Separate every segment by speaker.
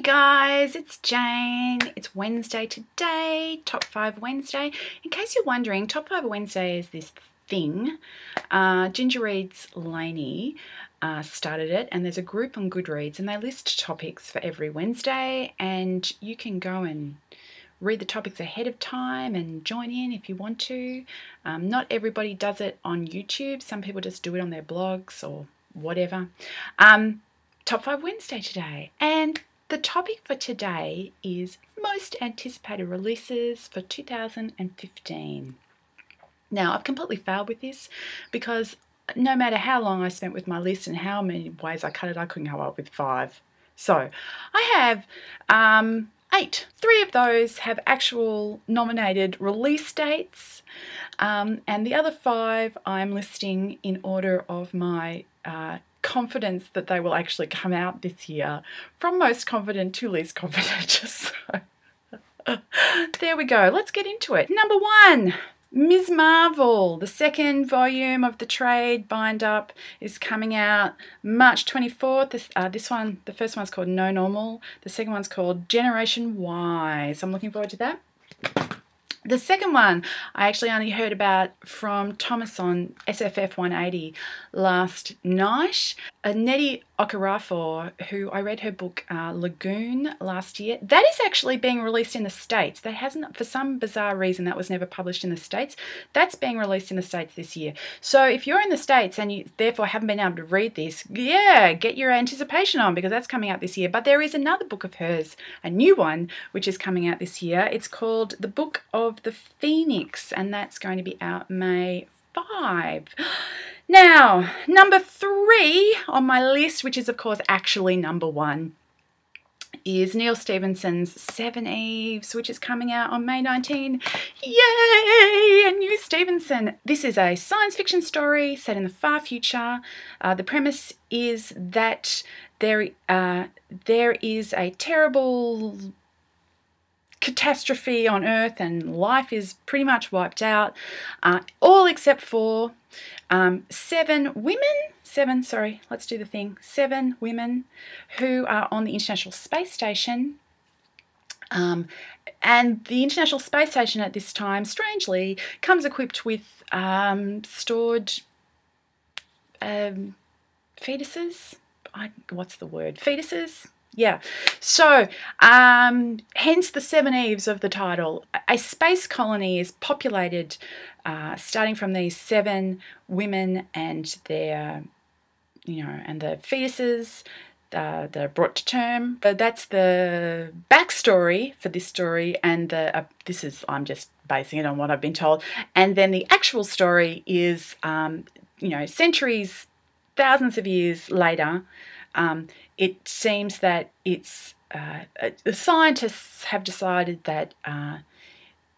Speaker 1: guys, it's Jane. It's Wednesday today, Top 5 Wednesday. In case you're wondering, Top 5 Wednesday is this thing. Ginger Reads Laney started it, and there's a group on Goodreads and they list topics for every Wednesday, and you can go and read the topics ahead of time and join in if you want to. Not everybody does it on YouTube. Some people just do it on their blogs or whatever. Top 5 Wednesday today, and the topic for today is most anticipated releases for 2015. Now, I've completely failed with this because no matter how long I spent with my list and how many ways I cut it, I couldn't come up with 5. So I have 8. 3 of those have actual nominated release dates, and the other 5 I'm listing in order of my confidence that they will actually come out this year, from most confident to least confident. So there we go. Let's get into it. Number 1, Ms. Marvel. The second volume of the trade bind-up is coming out March 24th. This one, the first one's called No Normal. The second one's called Generation Y. So I'm looking forward to that. The second one I actually only heard about from Thomas on SFF 180 last night. Nnedi Okorafor, who I read her book Lagoon last year, that is actually being released in the States. That hasn't, for some bizarre reason, that was never published in the States. That's being released in the States this year. So if you're in the States and you therefore haven't been able to read this, yeah, get your anticipation on, because that's coming out this year. But there is another book of hers, a new one, which is coming out this year. It's called The Book of the Phoenix, and that's going to be out May 5. Now, number 3 on my list, which is of course actually number 1, is Neal Stephenson's SEVENEVES, which is coming out on May 19. Yay! A new Stephenson. This is a science fiction story set in the far future. The premise is that there is a terrible catastrophe on Earth and life is pretty much wiped out, all except for 7 women who are on the International Space Station. And the International Space Station at this time, strangely, comes equipped with stored fetuses. What's the word? Fetuses? Yeah, so hence the 7 of the title. A space colony is populated starting from these 7 women and their, and the fetuses that are brought to term. But that's the backstory for this story, and I'm just basing it on what I've been told. And then the actual story is, centuries, thousands of years later. It seems that the scientists have decided that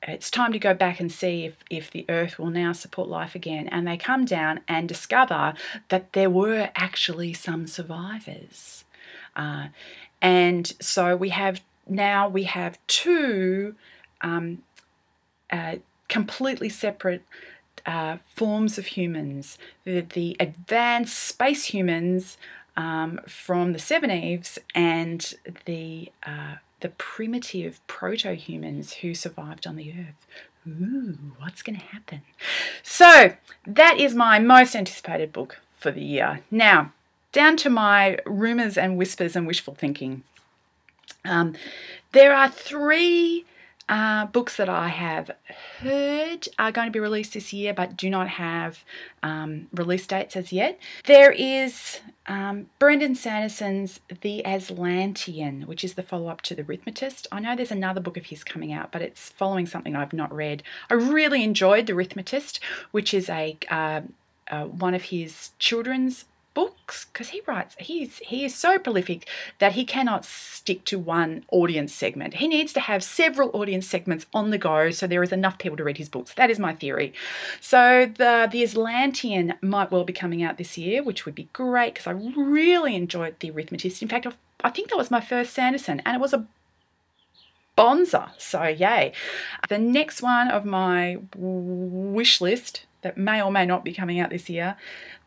Speaker 1: it's time to go back and see if the Earth will now support life again. And they come down and discover that there were actually some survivors. And so we have 2 completely separate forms of humans. The advanced space humans from the 7 and the primitive proto-humans who survived on the Earth. Ooh, what's going to happen? So that is my most anticipated book for the year. Now, down to my rumours and whispers and wishful thinking. There are 3 books that I have heard are going to be released this year but do not have release dates as yet. There is Brandan Sanderson's The Azlantian, which is the follow-up to The Arithmetist. I know there's another book of his coming out, but it's following something I've not read. I really enjoyed The Arithmetist, which is one of his children's books, because he is so prolific that he cannot stick to one audience segment. He needs to have several audience segments on the go so there is enough people to read his books. That is my theory. So the Azlantian might well be coming out this year, which would be great because I really enjoyed The Arithmetist. In fact, I think that was my first Sanderson, and it was a bonza, so yay. The next one of my wish list that may or may not be coming out this year,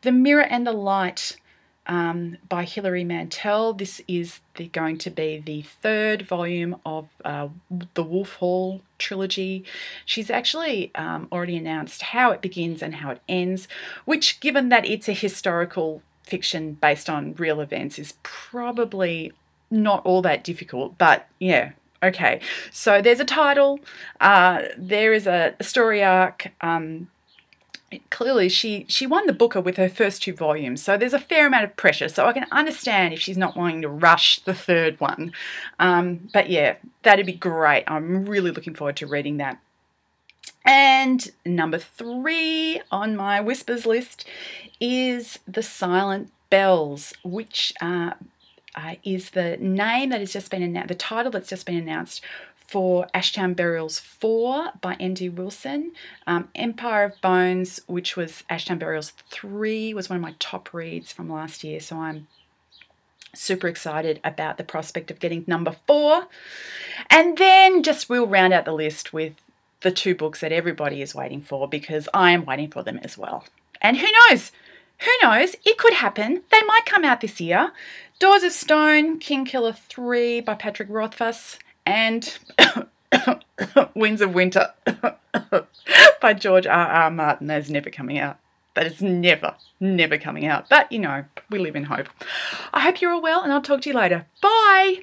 Speaker 1: The Mirror and the Light by Hilary Mantel. This is going to be the 3rd volume of the Wolf Hall trilogy. She's actually already announced how it begins and how it ends, which, given that it's a historical fiction based on real events, is probably not all that difficult, but yeah. Okay, so there's a title, there is a story arc. Clearly she won the Booker with her first 2 volumes, so there's a fair amount of pressure, so I can understand if she's not wanting to rush the 3rd one. But yeah, that'd be great. I'm really looking forward to reading that. And number 3 on my Whispers list is The Silent Bells, which is the name that has just been announced, the title that's just been announced for Ashtown Burials 4 by N.D. Wilson. Empire of Bones, which was Ashtown Burials 3, was one of my top reads from last year, so I'm super excited about the prospect of getting number 4. And then just we'll round out the list with the 2 books that everybody is waiting for, because I am waiting for them as well. And who knows? Who knows? It could happen. They might come out this year. Doors of Stone, Kingkiller 3 by Patrick Rothfuss, and Winds of Winter by George R.R. Martin. That is never coming out. That is never coming out. But, you know, we live in hope. I hope you're all well, and I'll talk to you later. Bye!